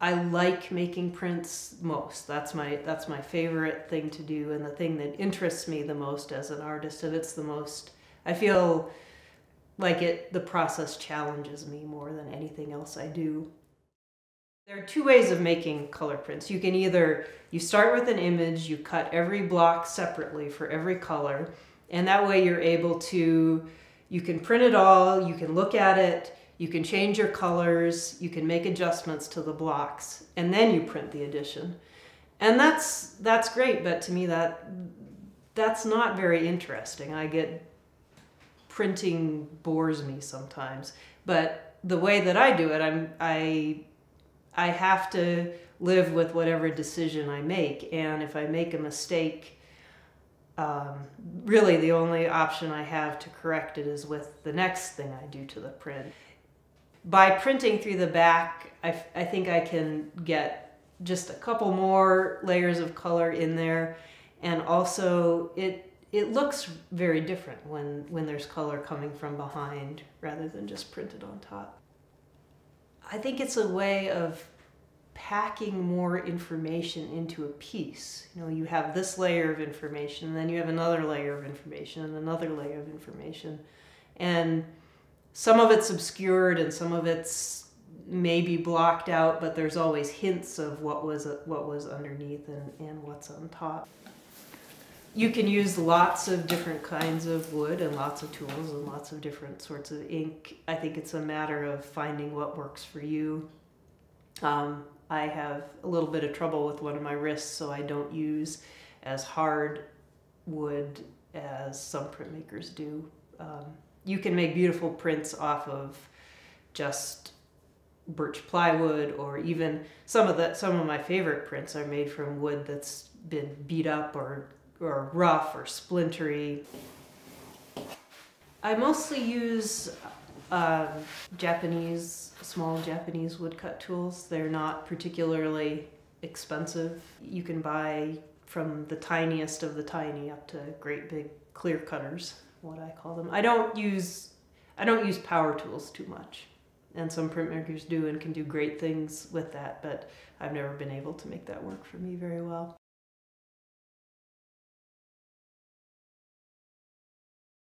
I like making prints most. That's my favorite thing to do, and the thing that interests me the most as an artist, and it's the most, I feel like the process challenges me more than anything else I do. There are two ways of making color prints. You can either, you start with an image, you cut every block separately for every color, and that way you're able to, you can print it all, you can look at it, you can change your colors, you can make adjustments to the blocks, and then you print the edition. And that's great, but to me that's not very interesting. I get, printing bores me sometimes. But the way that I do it, I have to live with whatever decision I make, and if I make a mistake, really the only option I have to correct it is with the next thing I do to the print. By printing through the back, I think I can get just a couple more layers of color in there, and also it looks very different when there's color coming from behind rather than just printed on top. I think it's a way of packing more information into a piece. You know, you have this layer of information, and then you have another layer of information, and another layer of information. And some of it's obscured and some of it's maybe blocked out, but there's always hints of what was underneath and what's on top. You can use lots of different kinds of wood and lots of tools and lots of different sorts of ink. I think it's a matter of finding what works for you. I have a little bit of trouble with one of my wrists, so I don't use as hard wood as some printmakers do. You can make beautiful prints off of just birch plywood, or even some of my favorite prints are made from wood that's been beat up or rough or splintery. I mostly use small Japanese woodcut tools. They're not particularly expensive. You can buy from the tiniest of the tiny up to great big clear cutters, what I call them. I don't use power tools too much, and some printmakers do and can do great things with that, but I've never been able to make that work for me very well.